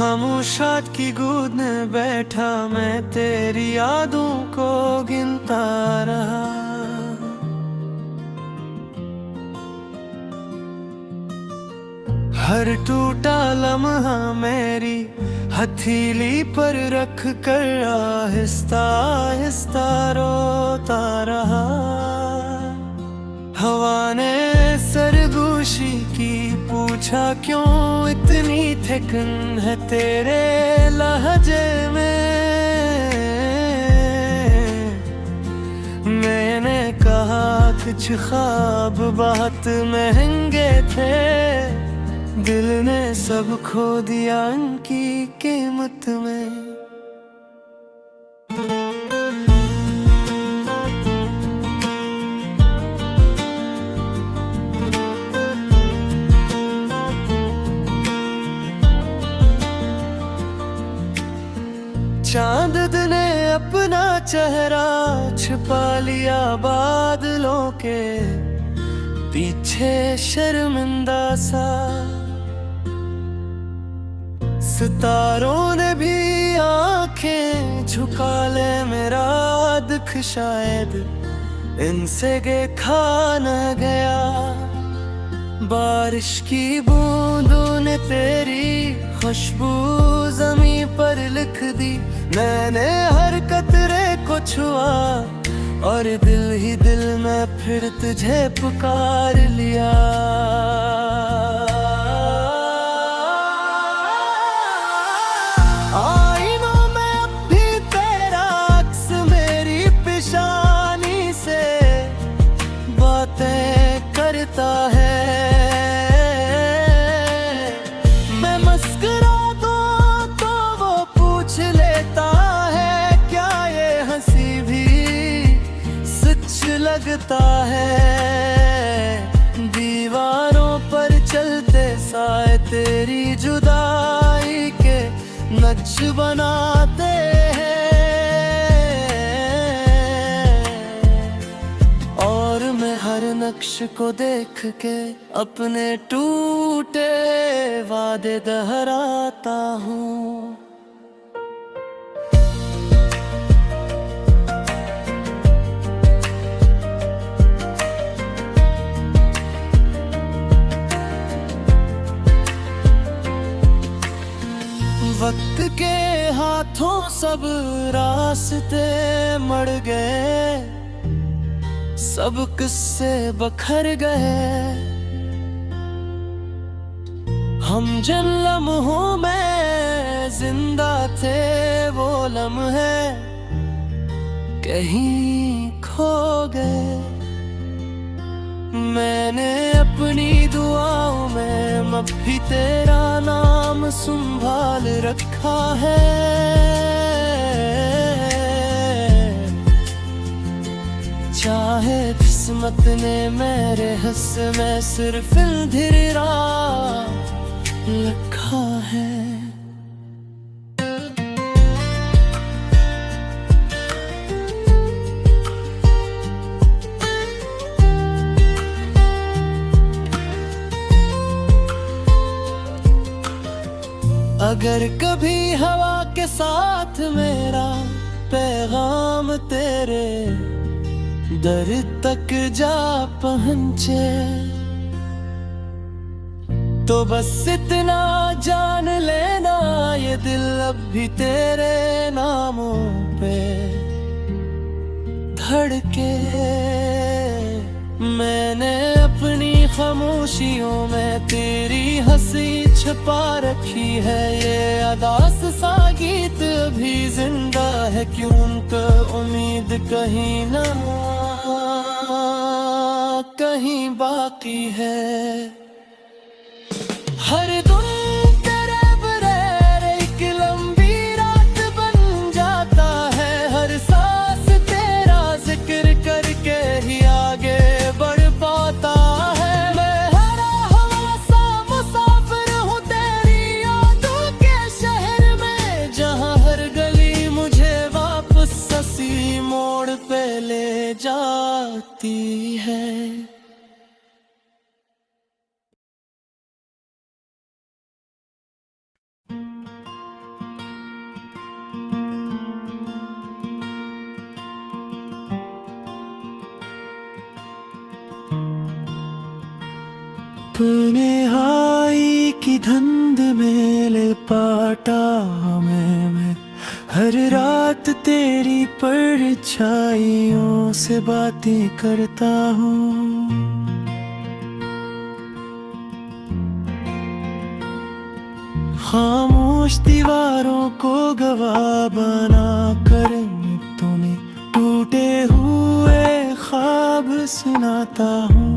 खामोशात की गोद में बैठा मैं तेरी यादों को गिनता रहा। हर टूटा लम्हा मेरी हथेली पर रख कर आहिस्ता आहिस्ता रोता रहा। हवा ने सरगोशी की, पूछा क्यों इतनी थिकन है तेरे लहजे में। मैंने कहा कुछ ख्वाब बहुत महंगे थे, दिल ने सब खो दिया उनकी कीमत में। चांद ने अपना चेहरा छिपा लिया बादलों के पीछे शर्मिंदा सा। सितारों ने भी आंखें झुका ले मेरा दुख शायद इनसे देखा न गया। बारिश की बूंदों ने तेरी खुशबू ज़मीं पर लिख दी। मैंने हर कतरे को छुआ और दिल ही दिल में फिर तुझे पुकार लिया। आईनों में अब भी तेरा अक्स मेरी पेशानी से बातें करता है। लगता है दीवारों पर चलते साए तेरी जुदाई के नक्श बनाते हैं। और मैं हर नक्श को देख के अपने टूटे वादे दोहराता हूँ। वक्त के हाथों सब रास्ते मर गए, सब किस्से बखर गए। हम जिन लम्हों में जिंदा थे वो लम्हे कहीं खो गए। मैंने अपनी दुआओं में अब भी तेरा नाम संभाल रखा है। चाहे किस्मत ने मेरे हिस्से में सिर्फ अंधेरा लिखा है। अगर कभी हवा के साथ मेरा पैगाम तेरे दर तक जा पहुँचे तो बस इतना जान लेना ये दिल अब भी तेरे नामों पे धड़के। मैंने अपनी खामोशियों में तेरी हंसी छुपा रखी है। ये अदास सा गीत अभी जिंदा है, क्यों उनका उम्मीद कहीं ना कहीं बाकी है। हर दिन तेरे बगैर एक लंबी रात बन जाता है। हर सांस तेरा जिक्र करके ही आगे बढ़ पाता है। मैं हरा हवा सा मुसाफिर हूँ तेरी यादों के शहर में, जहाँ हर गली मुझे वापस उसी मोड़ पे ले जाती है। तन्हाई की धुंध में लिपटा मैं हर रात तेरी परछाइयों से बातें करता हूँ। खामोश दीवारों को गवाह बना कर तुम्हें टूटे हुए ख्वाब सुनाता हूँ।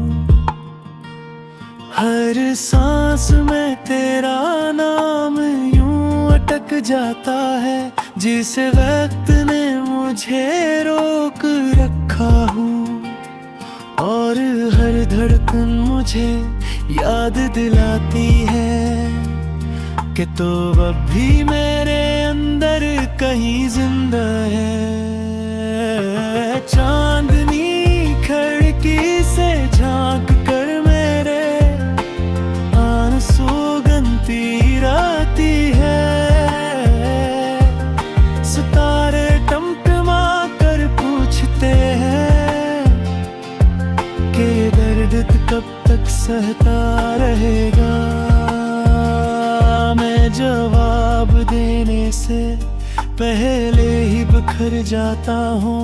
हर सांस में तेरा नाम यूं अटक जाता है, जिस वक्त ने मुझे रोक रखा हूँ। और हर धड़कन मुझे याद दिलाती है कि तो अब भी मेरे अंदर कहीं जिंदा है। चांदनी खिड़की से झांक कर मेरे आंसू गंती रहती है। सितारे टमटमा कर पूछते हैं कि दर्द कब तक सहता रहेगा। मैं जवाब देने से पहले ही बिखर जाता हूँ,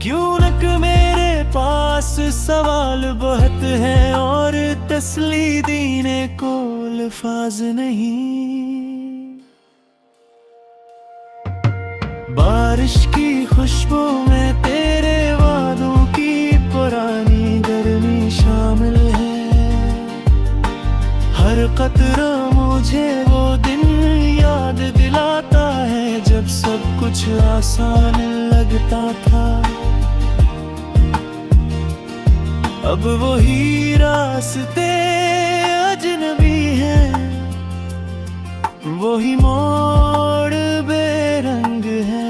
क्यों न कि मेरे पास सवाल बहुत हैं और तसल्ली देने को अल्फाज नहीं। बारिश की खुशबू में तेरे वादों की पुरानी गर्मी शामिल है। हर कतरा मुझे वो दिन याद दिलाता है जब सब कुछ आसान लगता था। अब वही रास्ते अजनबी हैं, वही मोड़ बेरंग है,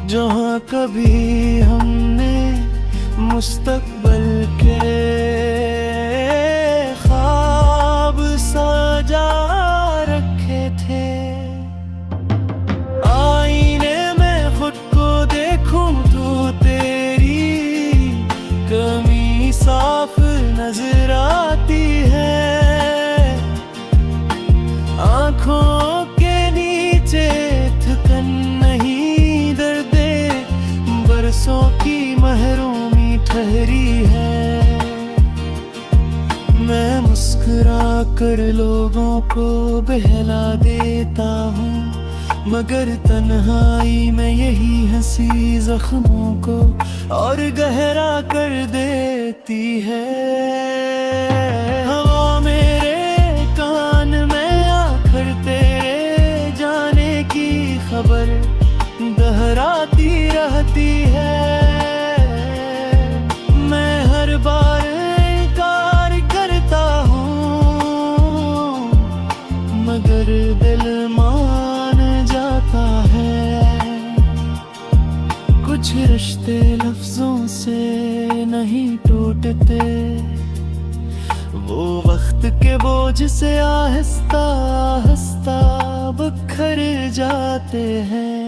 जहाँ कभी हमने मुस्तकबिल के ख्वाब सजा रखे थे। आईने में खुद को देखूं तो तेरी कमी साफ नजर आती है। आँखों के नीचे थकन नहीं, दर्दे बरसों की महरूमी ठहरी है। मैं मुस्कुरा कर लोगों को बहला देता हूँ, मगर तन्हाई में यही हंसी जख्मों को और गहरा कर देती है। हवा मेरे कान में आखिर तेरे जाने की खबर दोहराती रहती है। मैं हर बार इनकार करता हूँ, मगर दिल मान जाता है। कुछ रिश्ते लफ्जों से नहीं टूटते, वो वक्त के बोझ से आहिस्ता आहिस्ता बिखर जाते हैं।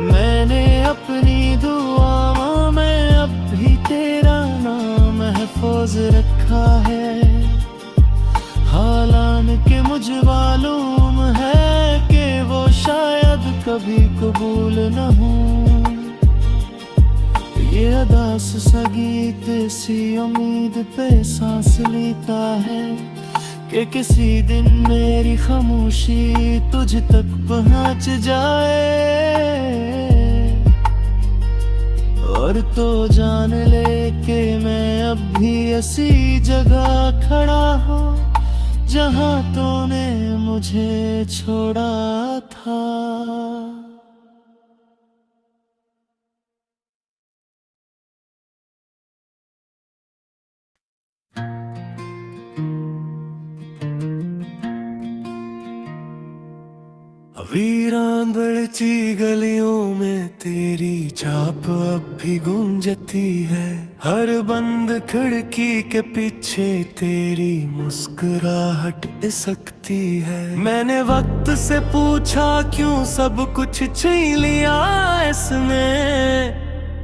मैंने अपनी दुआओं में अब भी तेरा नाम महफूज रखा है। हालांकि मुझे मालूम है कि वो शायद कभी कबूल न हो। ये अदास सा गीत सी उम्मीद पे सांस लेता है कि किसी दिन मेरी खामोशी तुझ तक पहुंच जाए। और तो जान ले कि मैं अब भी ऐसी जगह खड़ा हूँ जहाँ तूने मुझे छोड़ा था। वीरान बढ़ती गलियों में तेरी छाप अब भी गूंजती है। हर बंद खिड़की के पीछे तेरी मुस्कुराहट इसकती है। मैंने वक्त से पूछा क्यों सब कुछ छीन लिया इसने,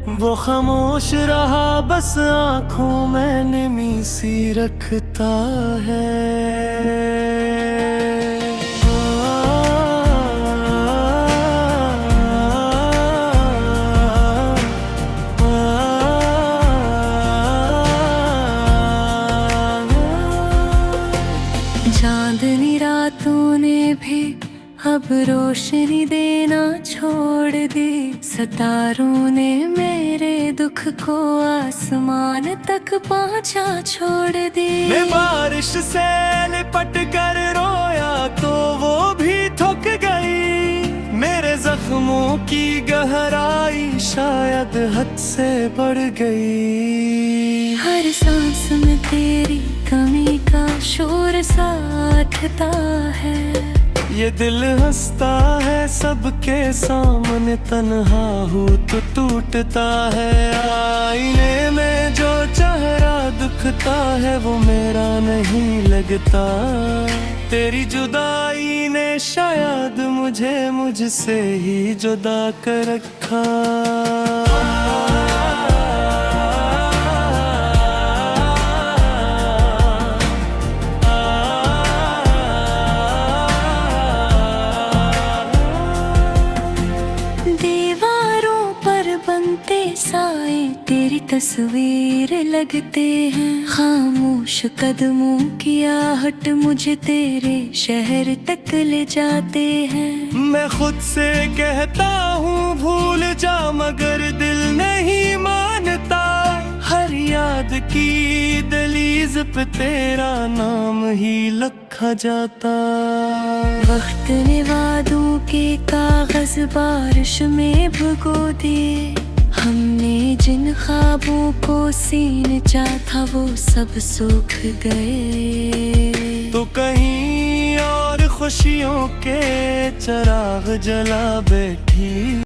वो खामोश रहा बस आंखों में नमी सी रखता है। चांदनी रातों ने भी अब रोशनी देना छोड़ दी, सितारों ने मेरे दुख को आसमान तक पहुंचा छोड़ दी। मैं बारिश से लिपट कर रोया तो वो भी थक गई, मेरे जख्मों की गहराई शायद हद से बढ़ गई। हर सांस में तेरी कमी का शोर साथता है, ये दिल हंसता है सबके सामने, तन्हा हूँ तो टूटता है। आईने में जो चेहरा दुखता है वो मेरा नहीं लगता, तेरी जुदाई ने शायद मुझे मुझसे ही जुदा कर रखा। साए तेरी तस्वीर लगते हैं, खामोश कदमों की आहट मुझे तेरे शहर तक ले जाते हैं। मैं खुद से कहता हूँ भूल जा मगर दिल नहीं मानता, हर याद की दहलीज पे तेरा नाम ही लिखा जाता। वक्त ने वादों के कागज बारिश में भुगो दिए, हमने जिन ख्वाबों को सीने चाहा था वो सब सूख गए। तो कहीं और खुशियों के चिराग जला बैठी।